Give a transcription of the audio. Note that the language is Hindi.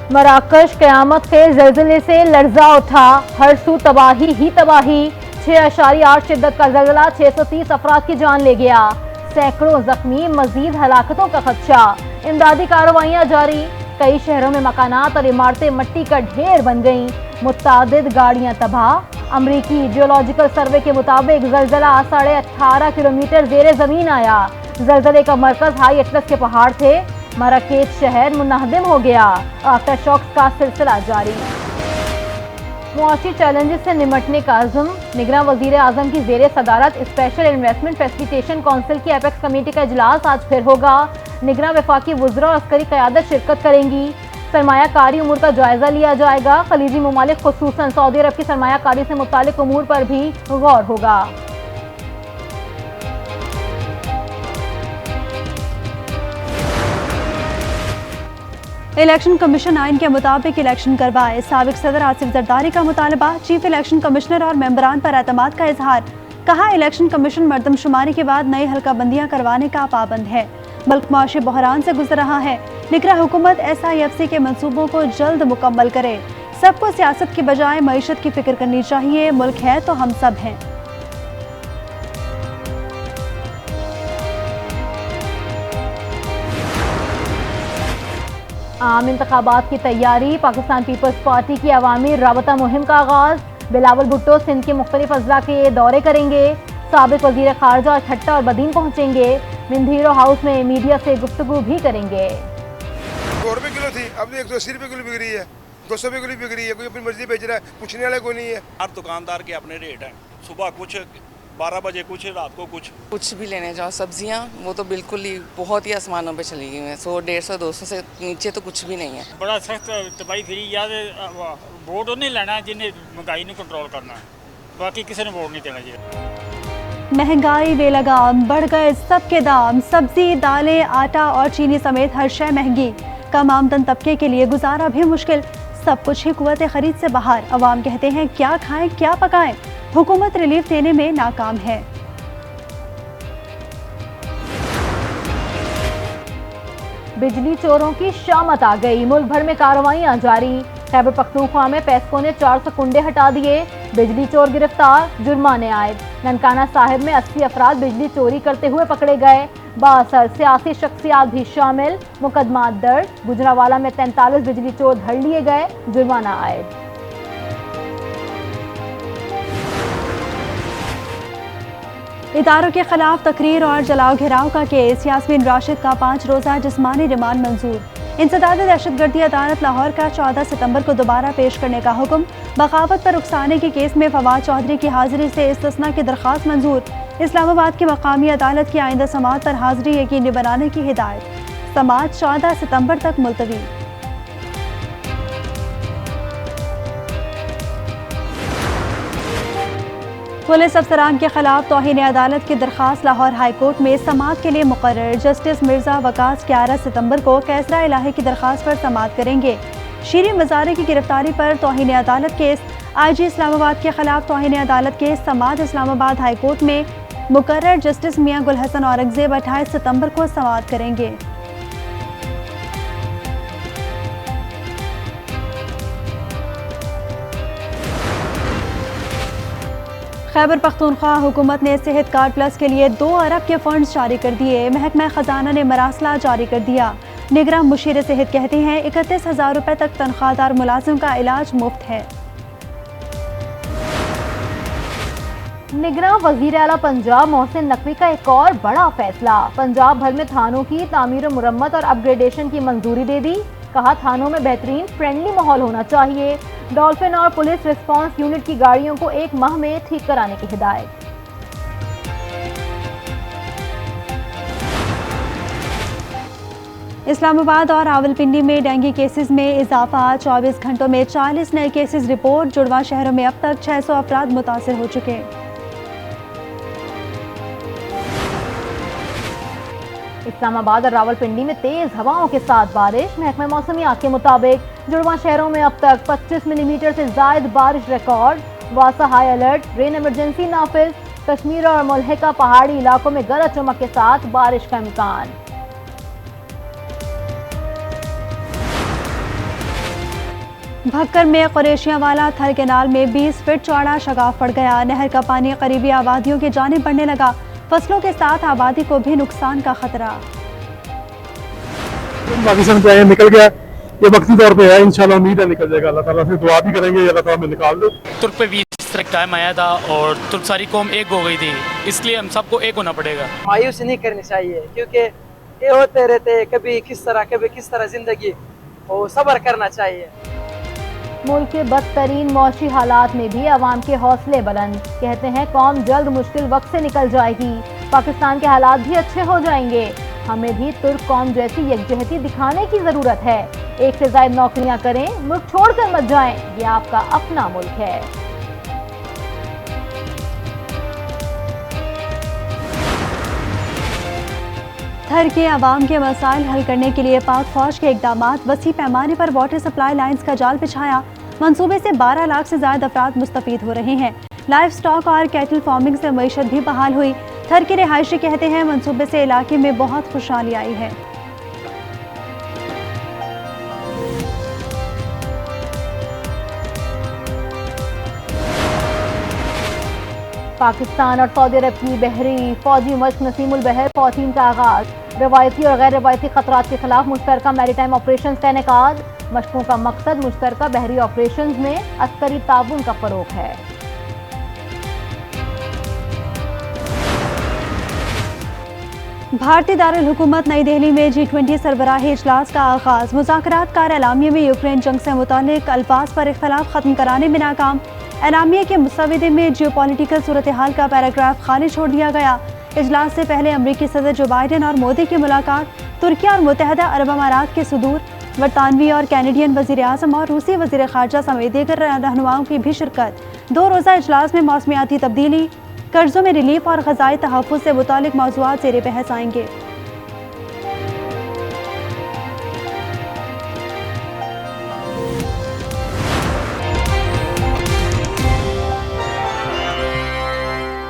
मराकश कयामत के जल्जले से लर्जा उठा, हर सू तबाही ही तबाही। 6.8 शिद्दत का जल्जला 630 अफराद की जान ले गया, सैकड़ों जख्मी, मजीद हलाकतों का खदशा। इमदादी कार्रवाइयां जारी, कई शहरों में मकानात और इमारतें मट्टी का ढेर बन गईं, मुतादिद गाड़ियां तबाह। अमरीकी जियोलॉजिकल सर्वे के मुताबिक जल्जला 18.5 किलोमीटर जेरे जमीन आया। जल्जले का मरकज हाई एटलस के पहाड़ थे। मराकेश शहर मुनहदिम हो गया, आफ्टर शॉक्स का सिलसिला जारी। मुआशी चैलेंजेस से निमटने का अज़्म, निगरां वज़ीर आज़म की ज़ेरे सदारत स्पेशल इन्वेस्टमेंट फैसिलिटेशन काउंसिल की एपेक्स कमेटी का इजलास आज फिर होगा। निगरां वफाकी वज़रा और अस्करी क़यादत शिरकत करेंगी। सरमायाकारी उमूर का जायजा लिया जाएगा। खलीजी ममालिक खुसूसन सऊदी अरब की सरमायाकारी से मुतालिक उमूर पर भी गौर होगा। इलेक्शन कमीशन आइन के मुताबिक इलेक्शन करवाए, साबिक सदर आसिफ जरदारी का मुतालबा। चीफ इलेक्शन कमिश्नर और मेंबरान पर एतमाद का इजहार, कहा इलेक्शन कमीशन मर्दमशुमारी के बाद नई हल्का बंदियां करवाने का पाबंद है। मुल्क मुआशी बहरान से गुजर रहा है, निगरां हुकूमत SIFC के मंसूबों को जल्द मुकम्मल करे। सबको सियासत की बजाय मईशत की फिक्र करनी चाहिए, मुल्क है तो हम सब हैं। आम इंतखाबात की तैयारी, पाकिस्तान पीपल्स पार्टी की अवामी राबता मुहिम का आगाज। बिलावल भुट्टो सिंध के मुख्तलिफ अजला के दौरे करेंगे। साबिक वजीर खारजा और ठट्टा और बदीन पहुंचेंगे। मिंधीरो हाउस में मीडिया से गुफ्तगू भी करेंगे। 100 रुपये किलो थी, अब 180 रुपये किलो बिक रही है, 200 रुपये किलो बिक रही है। कोई अपनी मर्जी बेच रहा है, पूछने वाला कोई नहीं है। हर दुकानदार के अपने रेट हैं, सुबह कुछ 12 बजे कुछ, रात को कुछ भी लेने जाओ सब्जियां, वो तो बिल्कुल ही बहुत ही आसमानों पे चली गई हैं। 100, 150, 200 से नीचे तो कुछ भी नहीं है। बड़ा सख्त तबाही फिरी याद वोट नहीं लेना जिन्हें महंगाई को कंट्रोल करना है, बाकी किसी ने वोट नहीं देना चाहिए। महंगाई बेलगाम, बढ़ गए सबके दाम। सब्जी, दालें, आटा और चीनी समेत हर शय महंगी। कम आमदन तबके के लिए गुजारा भी मुश्किल, सब कुछ ही कुव्वत खरीद से बाहर। अवाम कहते हैं क्या खाएं क्या पकाएं, हुकूमत रिलीफ देने में नाकाम है। बिजली चोरों की शामत आ गई, मुल्क भर में कार्रवाइयां जारी। खैबर पख्तूनख्वा में पेस्को ने 400 कुंडे हटा दिए, बिजली चोर गिरफ्तार, जुर्माने आए। ननकाना साहिब में 80 अफराद बिजली चोरी करते हुए पकड़े गए, बासर सियासी शख्सियात भी शामिल, मुकदमा दर्ज। गुजरावाला में 43 बिजली चोर धर लिए गए, जुर्माना आए। इदारों के खिलाफ तकरीर और जलाओ घिराव का केस, यास्मीन राशिद का 5 रोज़ा जिस्मानी रिमांड मंजूर। इंसदाद दहशतगर्दी अदालत लाहौर का 14 सितंबर को दोबारा पेश करने का हुक्म। बगावत पर उकसाने के केस में फवाद चौधरी की हाजिरी से इस्तिस्ना की दरख्वास्त मंजूर। इस्लामाबाद की मकामी अदालत की आइंदा समाअत पर हाजिरी यकीनी बनाने की हिदायत। समाअत 14 सितंबर तक मुलतवी। पुलिस अफसरान के खिलाफ तौहीन अदालत की दरख्वास्त लाहौर हाई कोर्ट में समाअत के लिए मुकर्रर। जस्टिस मिर्जा वकास 11 सितंबर को कैसरा इलाही की दरख्वास्त पर समाअत करेंगे। शीरी मज़ारे की गिरफ्तारी पर तौहीन अदालत केस, IG इस्लामाबाद के खिलाफ तौहीन अदालत केस समाअत इस्लामाबाद हाई कोर्ट में मुकर्रर। जस्टिस मियां गुल हसन औरंगजेब 28 सितंबर को समाअत करेंगे। खैबर पख्तूनख्वा हुकूमत ने सेहत कार्ड प्लस के लिए 2 अरब के फंड्स जारी कर दिए। महकमा खजाना ने मरासला जारी कर दिया। निगरां मुशीर सेहत कहते हैं 31,000 रुपए तक तनख्वाहदार मुलाजिम का इलाज मुफ्त है। निगरां वजीर आला पंजाब मोहसिन नकवी का एक और बड़ा फैसला, पंजाब भर में थानों की तामीर मुरम्मत और अपग्रेडेशन की मंजूरी दे दी। कहा थानों में बेहतरीन फ्रेंडली माहौल होना चाहिए। डॉल्फिन और पुलिस रिस्पांस यूनिट की गाड़ियों को 1 माह में ठीक कराने की हिदायत। इस्लामाबाद और रावलपिंडी में डेंगू केसेस में इजाफा, 24 घंटों में 40 नए केसेस रिपोर्ट। जुड़वा शहरों में अब तक 600 अफराद मुतासिर हो चुके। इस्लामाबाद और रावलपिंडी में तेज हवाओं के साथ बारिश। महकमा मौसमियात के मुताबिक जुड़वा शहरों में अब तक 25 मिलीमीटर से ज्यादा बारिश रिकॉर्ड। वासा हाई अलर्ट, रेन इमरजेंसी नाफिज। कश्मीर और मुल्हिका पहाड़ी इलाकों में गरज चमक के साथ बारिश का इम्कान। भक्कर में कुरैशियावाला थर केनाल में 20 फीट चौड़ा शगाफ पड़ गया। नहर का पानी करीबी आबादियों की जानिब बढ़ने लगा। फसलों के साथ आबादी को भी नुकसान का खतरा। पाकिस्तान पे निकल गया, ये वक्ती तौर पे है, इंशाल्लाह उम्मीद है निकल जाएगा। अल्लाह ताला से दुआ भी करेंगे, अल्लाह ताला हमें निकाल दे। तुर्क पे 20 तक टाइम आया था और तुर्क सारी कौम एक हो गई थी, इसलिए हम सबको एक होना पड़ेगा। मायूस नहीं करनी चाहिए, क्योंकि ये होते रहते कभी किस तरह जिंदगी, और सब्र करना चाहिए। मुल्क के बदतरीन मौशी हालात में भी अवाम के हौसले बुलंद। कहते हैं कौम जल्द मुश्किल वक्त से निकल जाएगी, पाकिस्तान के हालात भी अच्छे हो जाएंगे। हमें भी तुर्क कौम जैसी यकजहती दिखाने की ज़रूरत है। एक से ज़ायद नौकरियां करें, मुल्क छोड़कर मत जाएं, ये आपका अपना मुल्क है। थर के अवाम के मसाइल हल करने के लिए पाक फौज के इकदामात। वसी पैमाने पर वाटर सप्लाई लाइन्स का जाल बिछाया। मंसूबे से 12 लाख से ज्यादा अफराद मुस्तफीद हो रहे हैं। लाइफ स्टॉक और कैटल फार्मिंग से मईशत भी बहाल हुई। थर के रिहायशी कहते हैं मंसूबे से इलाके में बहुत खुशहाली आई है। पाकिस्तान और सऊदी अरब की बहरी फौजी मश्क नसीमुल बहर 14 का आगाज। रवायती और गैर रवायती खतरात के खिलाफ मुश्तरका मैरीटाइम ऑपरेशन का इनेकाद। मशकों का मकसद मुश्तरका बहरी ऑपरेशन में अस्करी ताउन का फरोग है। भारतीय दारुल हुकूमत नई दिल्ली में G20 सरबराही इजलास का आगाज। मुज़ाकरात कार एलामिया में यूक्रेन जंग से मुतालिक अल्फाज पर इख्तलाफ खत्म कराने में नाकाम। एलामिया के मुसवदे में जियोपॉलिटिकल सूरत हाल का पैराग्राफ खाली छोड़ दिया गया। इजलास से पहले अमरीकी सदर जो बाइडेन और मोदी की मुलाकात। तुर्की और मुत्तहदा अरब अमारात के सुदूर। बरतानवी और कैनेडियन वज़ीर आज़म और रूसी वज़ीर ख़ारजा समेत दीगर रहनुमाओं की भी शिरकत। 2 रोज़ा इजलास में मौसमियाती तब्दीली, कर्जों में रिलीफ और ग़ज़ाई तहफ़्फ़ुज़ से मुतालिक मौज़ूआत ज़ेर बहस आएंगे।